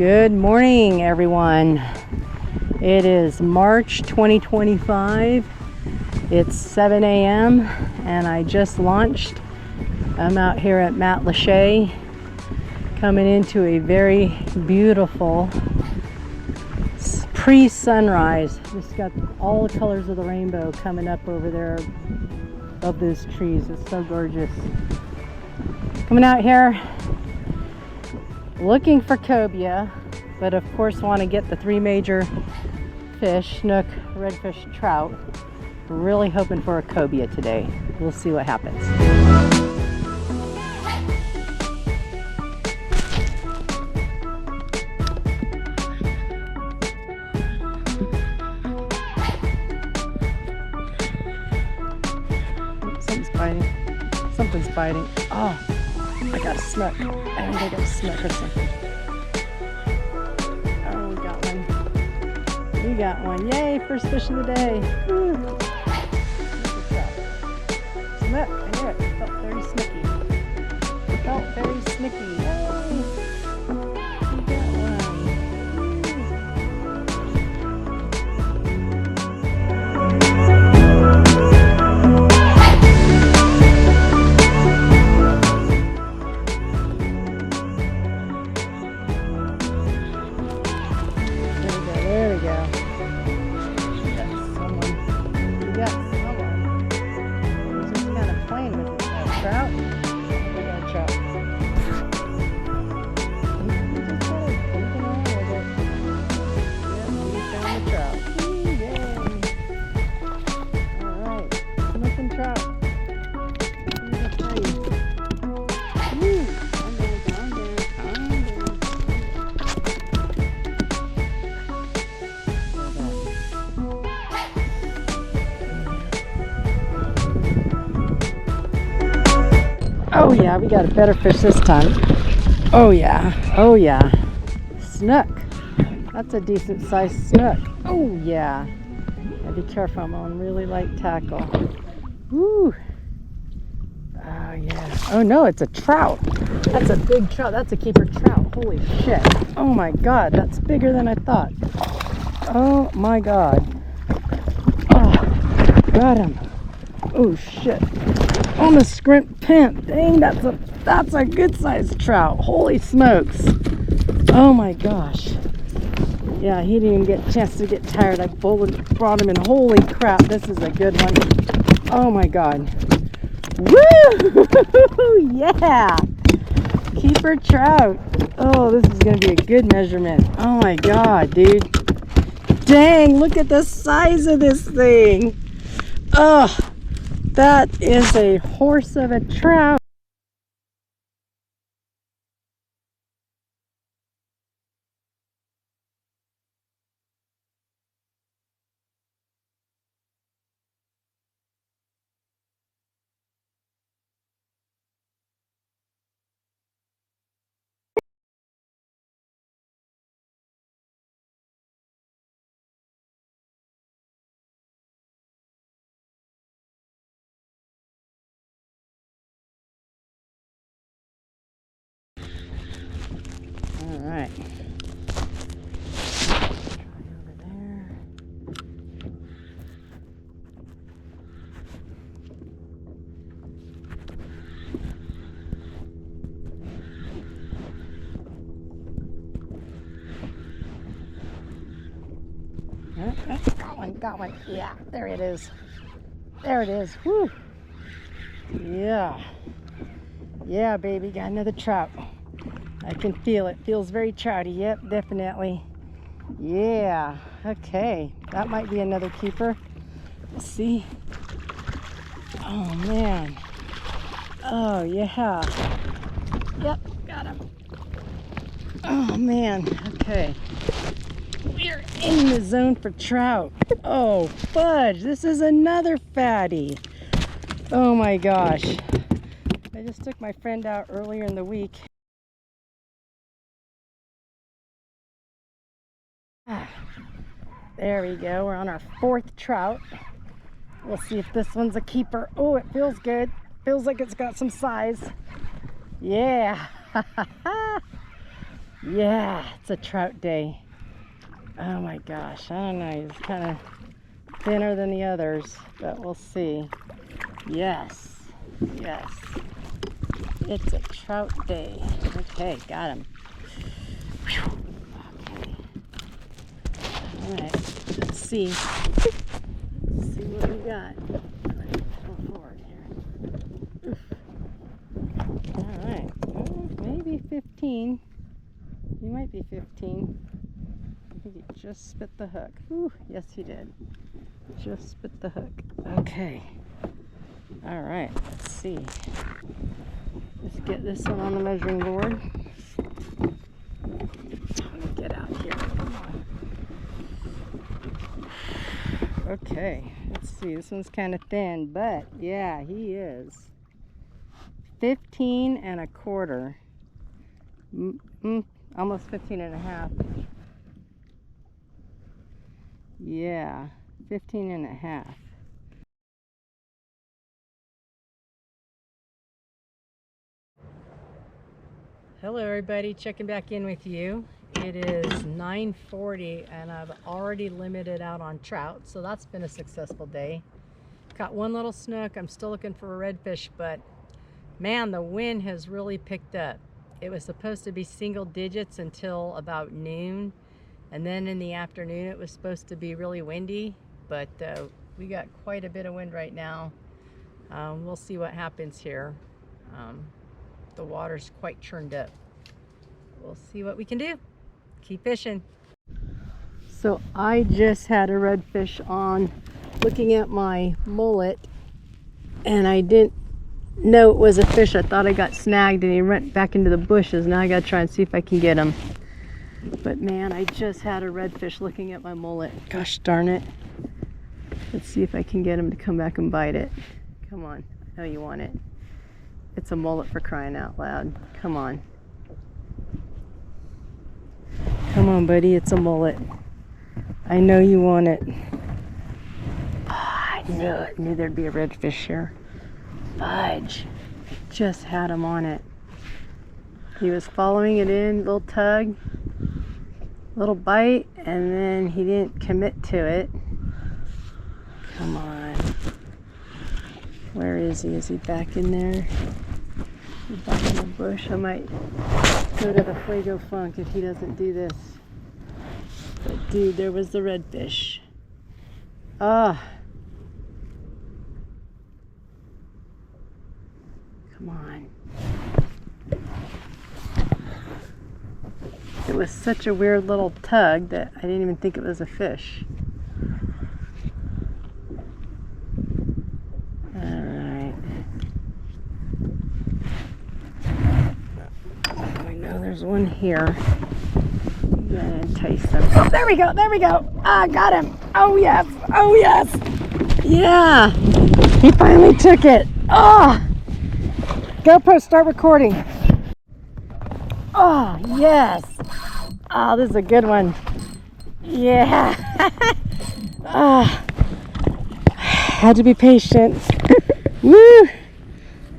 Good morning, everyone. It is March 2025. It's 7 a.m. and I just launched. I'm out here at Matt Lachey, coming into a very beautiful pre-sunrise. Just got all the colors of the rainbow coming up over there above those trees. It's so gorgeous. Coming out here looking for cobia, but of course want to get the three major fish: snook, redfish, trout. Really hoping for a cobia today. We'll see what happens. Something's biting. Something's biting. Oh, I got a snook. I think I got a snook or something. Oh, we got one. We got one. Yay, first fish of the day. Woo. Snook. I knew it. Felt very snooky. Felt very snooky. Yay. We got one. There we go. We got someone. We got someone. He's just kind of playing with it. Trout? We got a trout. He's just kind of poking around with it. Yep, we found the trout. Yay! Alright, smoking trout. Here's a plate. Woo! Calm down, calm down, calm down. Oh yeah, we got a better fish this time. Oh yeah, oh yeah. Snook. That's a decent sized snook. Oh yeah. Gotta be careful, I'm on really light tackle. Woo. Oh yeah. Oh no, it's a trout. That's a big trout. That's a keeper trout. Holy shit. Oh my god, that's bigger than I thought. Oh my god. Oh, got him. Oh shit. On the scrimp pin. Dang, that's a good sized trout. Holy smokes. Oh my gosh. Yeah, he didn't even get a chance to get tired. I brought him in. Holy crap, this is a good one. Oh my god. Woo! Yeah! Keeper trout. Oh, this is going to be a good measurement. Oh my god, dude. Dang, look at the size of this thing. Oh, that is a horse of a trout. All right. Over there. Got one. Yeah, there it is. There it is. Woo. Yeah. Yeah, baby, got another trout. I can feel it. Feels very trouty. Yep, definitely. Yeah. Okay. That might be another keeper. Let's see. Oh, man. Oh, yeah. Yep, got him. Oh, man. Okay. We're in the zone for trout. Oh, fudge. This is another fatty. Oh, my gosh. I just took my friend out earlier in the week. There we go. We're on our fourth trout. We'll see if this one's a keeper. Oh, it feels good. Feels like it's got some size. Yeah. Yeah, it's a trout day. Oh my gosh, I don't know, he's kind of thinner than the others, but we'll see. Yes, yes, it's a trout day. Okay, got him. Whew. Okay, all right, let's see. Let's see what we got. Go forward here. Oof. All right, well, maybe 15. He might be 15. I think he just spit the hook. Ooh, yes he did. Just spit the hook. Okay. All right, let's see. Let's get this one on the measuring board. Let me get out here. Come on. Okay, let's see. This one's kind of thin, but yeah, he is. 15 and a quarter. Almost 15 and a half. Yeah, 15 and a half. Hello everybody, checking back in with you. It is 9:40 and I've already limited out on trout, so that's been a successful day. Caught one little snook. I'm still looking for a redfish, but man, the wind has really picked up. It was supposed to be single digits until about noon, and then in the afternoon it was supposed to be really windy, but we got quite a bit of wind right now. We'll see what happens here. The water's quite churned up. We'll see what we can do. Keep fishing. So I just had a redfish on looking at my mullet, and I didn't know it was a fish. I thought I got snagged and he went back into the bushes. Now I gotta try and see if I can get him. But man, I just had a redfish looking at my mullet. Gosh darn it. Let's see if I can get him to come back and bite it. Come on, I know you want it. It's a mullet, for crying out loud. Come on. Come on, buddy, it's a mullet. I know you want it. Oh, I knew it. Knew there'd be a redfish here. Fudge. I just had him on it. He was following it in, little tug, little bite, and then he didn't commit to it. Come on. Where is he? Is he back in there? He's back in the bush. I might go to the Fuego Funk if he doesn't do this. But dude, there was the redfish. Ah. Come on. It was such a weird little tug that I didn't even think it was a fish. There's one here. I'm gonna entice them. Oh, there we go, there we go. Ah, got him. Oh yes, oh yes. Yeah, he finally took it. Oh, GoPro, start recording. Oh, yes. Oh, this is a good one. Yeah. Oh, had to be patient. Woo.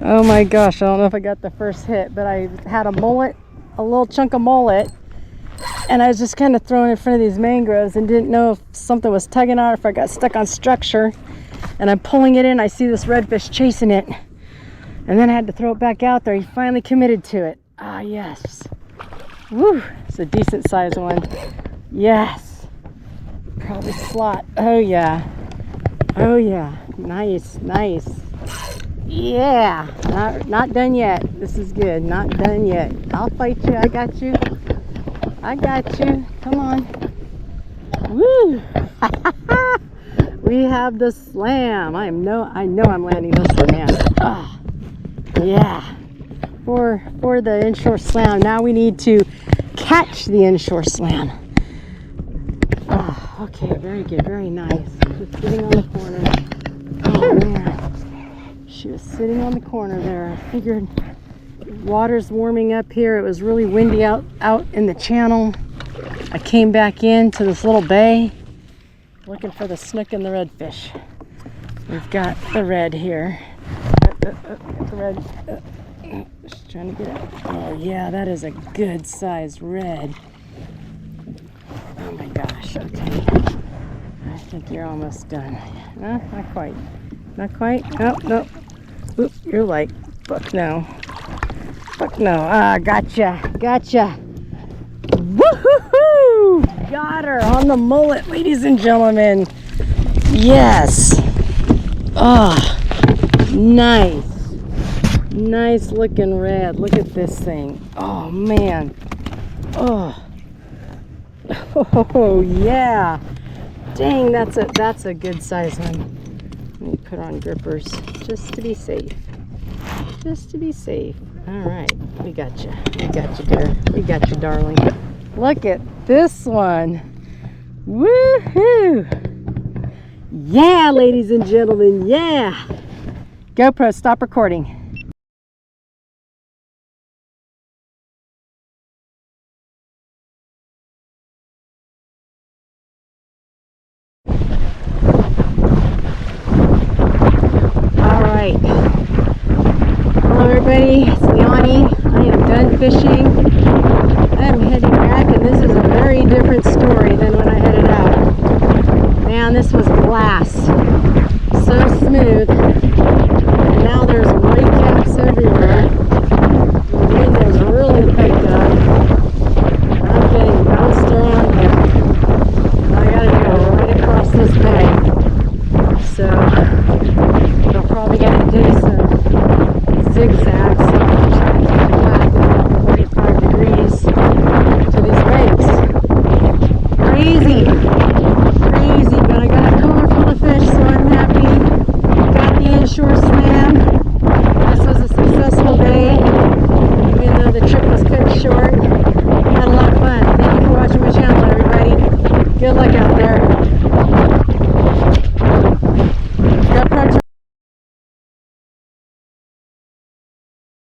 Oh my gosh, I don't know if I got the first hit, but I had a mullet, a little chunk of mullet, and I was just kind of throwing it in front of these mangroves and didn't know if something was tugging on it, if I got stuck on structure. And I'm pulling it in, I see this redfish chasing it, and then I had to throw it back out there. He finally committed to it. Ah, yes. Woo, it's a decent sized one. Yes. Probably slot. Oh yeah. Oh yeah. Nice, nice. Yeah, not done yet. This is good. Not done yet. I'll fight you. I got you. I got you. Come on. Woo! We have the slam. I know I'm landing this one, man. Oh, yeah. For the inshore slam. Now we need to catch the inshore slam. Oh, okay, very good, very nice. Just sitting on the corner. Oh man. She was sitting on the corner there. I figured water's warming up here. It was really windy out in the channel. I came back into this little bay looking for the snook and the redfish. We've got the red here. The red. Just trying to get it. Oh yeah, that is a good sized red. Oh my gosh, okay. I think you're almost done. No, not quite. Not quite. Oh, no. Oop, you're like, fuck no. Fuck no. Ah, gotcha. Gotcha. Woohoo! Got her on the mullet, ladies and gentlemen. Yes. Oh, nice. Nice looking red. Look at this thing. Oh, man. Oh. Oh, yeah. Dang, that's a good size one. Let me put on grippers just to be safe. Just to be safe. All right, we got you. We got you, dear. We got you, darling. Look at this one. Woohoo! Yeah, ladies and gentlemen, yeah. GoPro, stop recording. Hello everybody, it's Leonie. I am done fishing. I am heading back, and this is a very different story than when I headed out. Man, this was glass. So smooth. And now there's white caps everywhere. The wind has really picked up. I'm getting bounced around here. And I gotta go right across this bay. So we're probably gonna do some zigzags, so I'm trying to take back 45 degrees to these banks. Crazy, crazy, but I got a cooler full of fish, so I'm happy. Got the inshore slam. This was a successful day, even though the trip was cut short. Had a lot of fun. Thank you for watching my channel, everybody. Good luck out there.